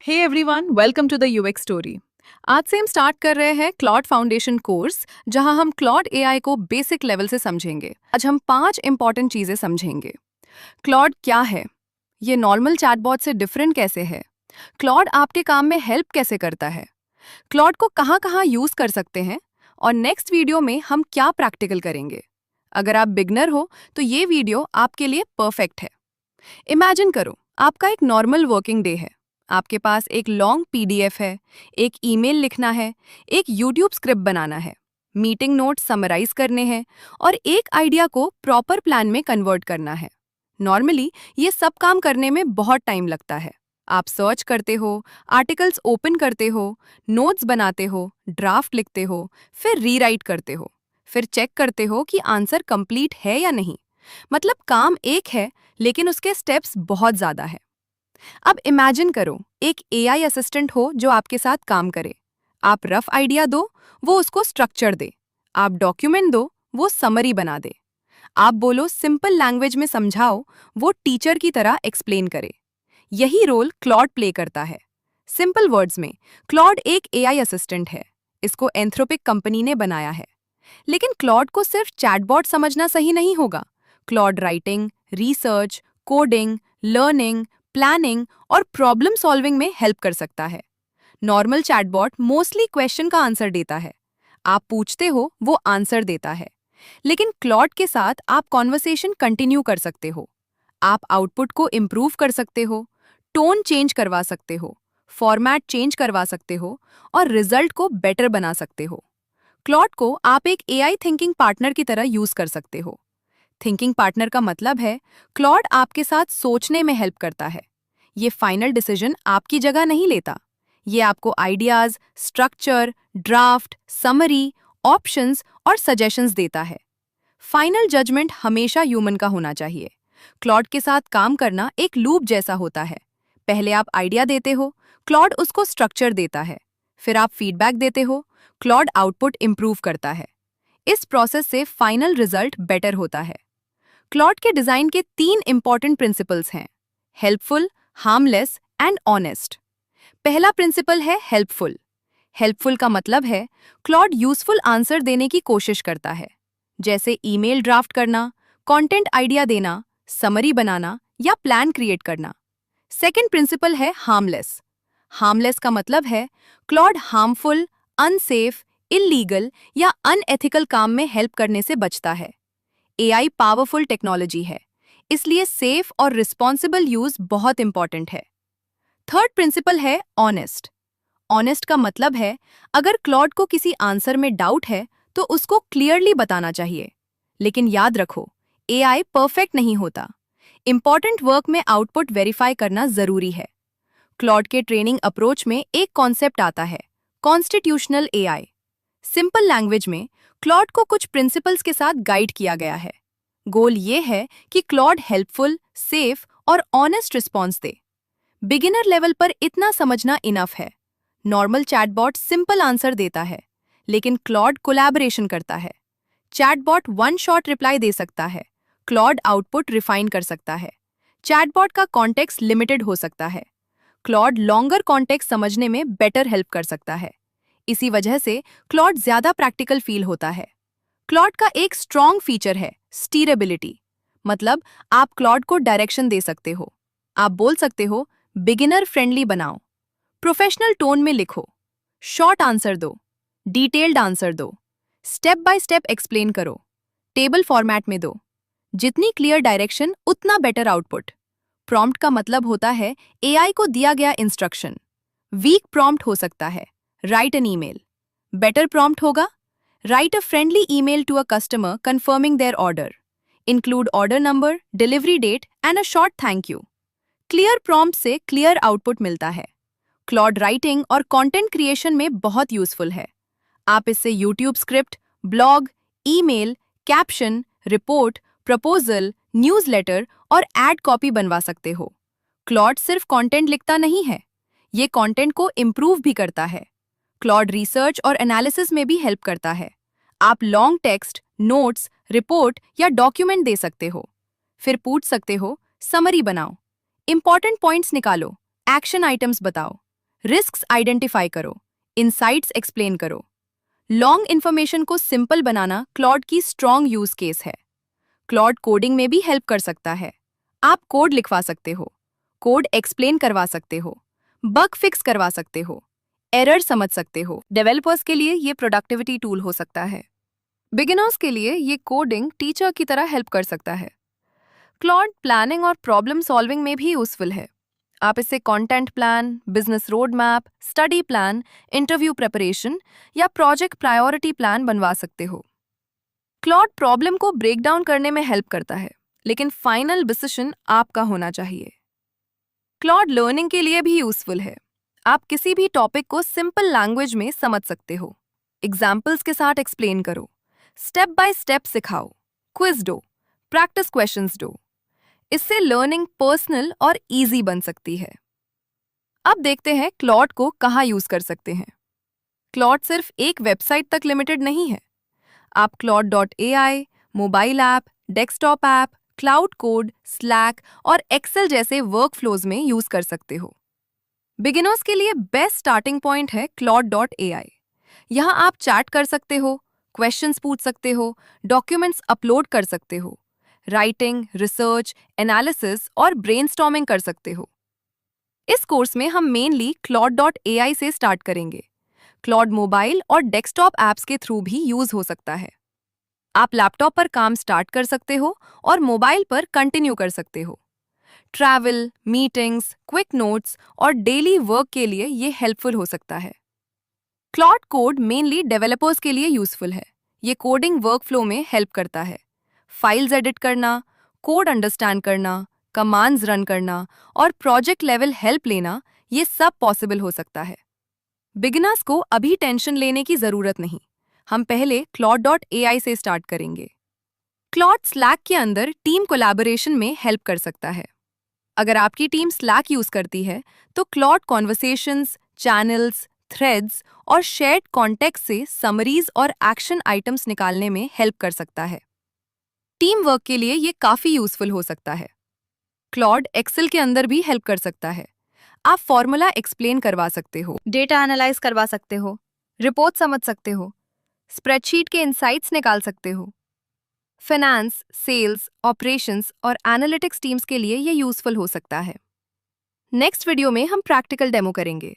Hey everyone, welcome to the UX story. आज से हम स्टार्ट कर रहे हैं क्लॉड फाउंडेशन कोर्स, जहां हम क्लॉड एआई को बेसिक लेवल से समझेंगे। आज हम 5 इंपॉर्टेंट चीजें समझेंगे। क्लॉड क्या है? ये नॉर्मल चैटबॉट से डिफरेंट कैसे है? क्लॉड आपके काम में हेल्प कैसे करता है? क्लॉड को कहाँ-कहाँ यूज कर सकते हैं? और नेक्स्ट वीडियो में हम क्या प्रैक्टिकल करेंगे? अगर आप बिगनर हो तो ये वीडियो आपके लिए परफेक्ट है। इमेजिन करो, आपका एक नॉर्मल वर्किंग डे है। आपके पास एक लॉन्ग पीडीएफ है, एक ईमेल लिखना है, एक यूट्यूब स्क्रिप्ट बनाना है, मीटिंग नोट्स समराइज करने हैं और एक आइडिया को प्रॉपर प्लान में कन्वर्ट करना है। नॉर्मली ये सब काम करने में बहुत टाइम लगता है। आप सर्च करते हो, आर्टिकल्स ओपन करते हो, नोट्स बनाते हो, ड्राफ्ट लिखते हो, फिर रीराइट करते हो, फिर चेक करते हो कि आंसर कंप्लीट है या नहीं। मतलब काम एक है, लेकिन उसके स्टेप्स बहुत ज़्यादा है। अब इमेजिन करो, एक एआई असिस्टेंट हो जो आपके साथ काम करे। आप रफ आइडिया दो, वो उसको स्ट्रक्चर दे। आप डॉक्यूमेंट दो, वो समरी बना दे। आप बोलो सिंपल लैंग्वेज में समझाओ, वो टीचर की तरह एक्सप्लेन करे। यही रोल क्लॉड प्ले करता है। सिंपल वर्ड्स में, क्लॉड एक एआई असिस्टेंट है। इसको एंथ्रोपिक कंपनी ने बनाया है। लेकिन क्लॉड को सिर्फ चैटबॉट समझना सही नहीं होगा। Claude writing, research, coding, learning, planning और प्रॉब्लम सॉल्विंग में हेल्प कर सकता है। नॉर्मल चैटबॉट मोस्टली क्वेश्चन का आंसर देता है। आप पूछते हो, वो आंसर देता है। लेकिन क्लॉड के साथ आप कॉन्वर्सेशन कंटिन्यू कर सकते हो। आप आउटपुट को इम्प्रूव कर सकते हो, टोन चेंज करवा सकते हो, फॉर्मेट चेंज करवा सकते हो और रिजल्ट को बेटर बना सकते हो। क्लॉड को आप एक एआई थिंकिंग पार्टनर की तरह यूज कर सकते हो। थिंकिंग पार्टनर का मतलब है क्लॉड आपके साथ सोचने में हेल्प करता है। ये फाइनल डिसीजन आपकी जगह नहीं लेता। ये आपको ideas, structure, draft, summary, options और सजेशंस देता है। फाइनल जजमेंट हमेशा ह्यूमन का होना चाहिए। क्लॉड के साथ काम करना एक लूप जैसा होता है। पहले आप आइडिया देते हो, क्लॉड उसको स्ट्रक्चर देता है। फिर आप फीडबैक देते हो, क्लॉड आउटपुट इंप्रूव करता है। इस प्रोसेस से फाइनल रिजल्ट बेटर होता है। क्लॉड के डिजाइन के 3 इंपॉर्टेंट प्रिंसिपल्स हैं: हेल्पफुल, हार्मलेस एंड ऑनेस्ट। पहला प्रिंसिपल है हेल्पफुल। हेल्पफुल का मतलब है क्लॉड यूजफुल आंसर देने की कोशिश करता है, जैसे ईमेल ड्राफ्ट करना, कंटेंट आइडिया देना, समरी बनाना या प्लान क्रिएट करना। सेकंड प्रिंसिपल है हार्मलेस। हार्मलेस का मतलब है क्लॉड हार्मफुल, अनसेफ, इल्लीगल या अनएथिकल काम में हेल्प करने से बचता है। एआई पावरफुल टेक्नोलॉजी है, इसलिए सेफ और रिस्पॉन्सिबल यूज बहुत इंपॉर्टेंट है। थर्ड प्रिंसिपल है ऑनेस्ट। ऑनेस्ट का मतलब है अगर क्लॉड को किसी आंसर में डाउट है तो उसको क्लियरली बताना चाहिए। लेकिन याद रखो, एआई परफेक्ट नहीं होता। इंपॉर्टेंट वर्क में आउटपुट वेरीफाई करना जरूरी है। क्लॉड के ट्रेनिंग अप्रोच में एक कॉन्सेप्ट आता है, कॉन्स्टिट्यूशनल एआई। सिंपल लैंग्वेज में क्लॉड को कुछ प्रिंसिपल्स के साथ गाइड किया गया है। गोल ये है कि क्लॉड हेल्पफुल, सेफ और ऑनेस्ट रिस्पॉन्स दे। बिगिनर लेवल पर इतना समझना इनफ है। नॉर्मल चैटबॉट सिंपल आंसर देता है, लेकिन क्लॉड कोलैबोरेशन करता है। चैटबॉट वन शॉट रिप्लाई दे सकता है, क्लॉड आउटपुट रिफाइन कर सकता है। चैटबॉट का कॉन्टेक्स्ट लिमिटेड हो सकता है, क्लॉड लॉन्गर कॉन्टेक्स्ट समझने में बेटर हेल्प कर सकता है। इसी वजह से क्लॉड ज्यादा प्रैक्टिकल फील होता है। क्लॉड का एक स्ट्रॉन्ग फीचर है स्टीरेबिलिटी। मतलब आप क्लॉड को डायरेक्शन दे सकते हो। आप बोल सकते हो बिगिनर फ्रेंडली बनाओ, प्रोफेशनल टोन में लिखो, शॉर्ट आंसर दो, डिटेल्ड आंसर दो, स्टेप बाय स्टेप एक्सप्लेन करो, टेबल फॉर्मेट में दो। जितनी क्लियर डायरेक्शन उतना बेटर आउटपुट। प्रॉम्प्ट का मतलब होता है एआई को दिया गया इंस्ट्रक्शन। वीक प्रॉम्प्ट हो सकता है, write an email. Better prompt होगा, write a friendly email to a customer confirming their order. Include order number, delivery date and a short thank you. Clear prompt से clear output मिलता है। Claude writing और content creation में बहुत useful है। आप इससे YouTube script, blog, email, caption, report, proposal, newsletter और एड कॉपी बनवा सकते हो। क्लॉड सिर्फ कंटेंट लिखता नहीं है, ये कंटेंट को इम्प्रूव भी करता है। क्लॉड रिसर्च और एनालिसिस में भी हेल्प करता है। आप लॉन्ग टेक्स्ट, नोट्स, रिपोर्ट या डॉक्यूमेंट दे सकते हो। फिर पूछ सकते हो समरी बनाओ, इंपॉर्टेंट पॉइंट्स निकालो, एक्शन आइटम्स बताओ। रिस्क्स आइडेंटिफाई करो, इनसाइट्स एक्सप्लेन करो। लॉन्ग इन्फॉर्मेशन को सिंपल बनाना क्लॉड की स्ट्रॉन्ग यूज केस है। क्लॉड कोडिंग में भी हेल्प कर सकता है। आप कोड लिखवा सकते हो, कोड एक्सप्लेन करवा सकते हो, बग फिक्स करवा सकते हो, एरर समझ सकते हो। डेवलपर्स के लिए ये प्रोडक्टिविटी टूल हो सकता है। बिगिनर्स के लिए ये कोडिंग टीचर की तरह हेल्प कर सकता है। क्लॉड प्लानिंग और प्रॉब्लम सॉल्विंग में भी यूजफुल है। आप इससे content plan, business road map, study plan, interview preparation या प्रोजेक्ट प्रायोरिटी प्लान बनवा सकते हो। क्लॉड प्रॉब्लम को ब्रेक डाउन करने में हेल्प करता है, लेकिन फाइनल डिसीजन आपका होना चाहिए। क्लॉड लर्निंग के लिए भी यूजफुल है। आप किसी भी टॉपिक को सिंपल लैंग्वेज में समझ सकते हो। एग्जाम्पल्स के साथ एक्सप्लेन करो, स्टेप बाय स्टेप सिखाओ, क्विज दो, प्रैक्टिस क्वेश्चंस दो। इससे लर्निंग पर्सनल और इजी बन सकती है। अब देखते हैं क्लॉड को कहाँ यूज कर सकते हैं। क्लॉड सिर्फ एक वेबसाइट तक लिमिटेड नहीं है। आप claude.ai, mobile app, desktop app, cloud code, slack और एक्सेल जैसे वर्कफ्लोज में यूज कर सकते हो। बिगिनर्स के लिए बेस्ट स्टार्टिंग पॉइंट है claude.ai। यहाँ आप चैट कर सकते हो, क्वेश्चंस पूछ सकते हो, डॉक्यूमेंट्स अपलोड कर सकते हो, राइटिंग, रिसर्च, एनालिसिस और ब्रेनस्टॉर्मिंग कर सकते हो। इस कोर्स में हम मेनली claude.ai से स्टार्ट करेंगे। क्लॉड मोबाइल और डेस्कटॉप ऐप्स के थ्रू भी यूज हो सकता है। आप लैपटॉप पर काम स्टार्ट कर सकते हो और मोबाइल पर कंटिन्यू कर सकते हो। ट्रैवल, मीटिंग्स, क्विक नोट्स और डेली वर्क के लिए ये हेल्पफुल हो सकता है। क्लॉड कोड मेनली डेवलपर्स के लिए यूजफुल है। ये कोडिंग वर्कफ्लो में हेल्प करता है। फाइल्स एडिट करना, कोड अंडरस्टैंड करना, कमांड्स रन करना और प्रोजेक्ट लेवल हेल्प लेना, ये सब पॉसिबल हो सकता है। बिगिनर्स को अभी टेंशन लेने की जरूरत नहीं। हम पहले claude.ai से स्टार्ट करेंगे। क्लॉड स्लैक के अंदर टीम कोलैबोरेशन में हेल्प कर सकता है। अगर आपकी टीम स्लैक यूज करती है तो क्लॉड कॉन्वर्सेशंस, चैनल्स, थ्रेड्स और शेयर्ड कॉन्टेक्स्ट से समरीज और एक्शन आइटम्स निकालने में हेल्प कर सकता है। टीम वर्क के लिए ये काफी यूजफुल हो सकता है। क्लॉड एक्सेल के अंदर भी हेल्प कर सकता है। आप फॉर्मूला एक्सप्लेन करवा सकते हो, डेटा एनालाइज करवा सकते हो, रिपोर्ट समझ सकते हो, स्प्रेडशीट के इनसाइट्स निकाल सकते हो। फाइनेंस, सेल्स, ऑपरेशंस और एनालिटिक्स टीम्स के लिए ये यूजफुल हो सकता है। नेक्स्ट वीडियो में हम प्रैक्टिकल डेमो करेंगे।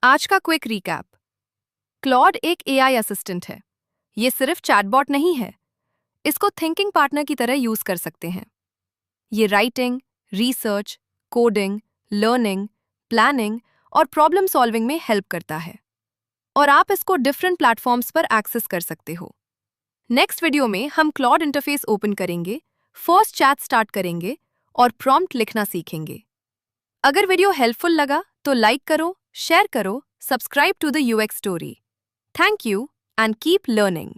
आज का क्विक रिकैप। क्लॉड एक एआई असिस्टेंट है। ये सिर्फ चैटबॉट नहीं है। इसको थिंकिंग पार्टनर की तरह यूज कर सकते हैं। ये writing, research, coding, learning, planning और प्रॉब्लम सॉल्विंग में हेल्प करता है। और आप इसको डिफरेंट प्लेटफॉर्म्स पर एक्सेस कर सकते हो। नेक्स्ट वीडियो में हम क्लॉड इंटरफेस ओपन करेंगे, फर्स्ट चैट स्टार्ट करेंगे और प्रॉम्प्ट लिखना सीखेंगे। अगर वीडियो हेल्पफुल लगा तो लाइक करो, शेयर करो, subscribe to the UX story. Thank you and keep learning.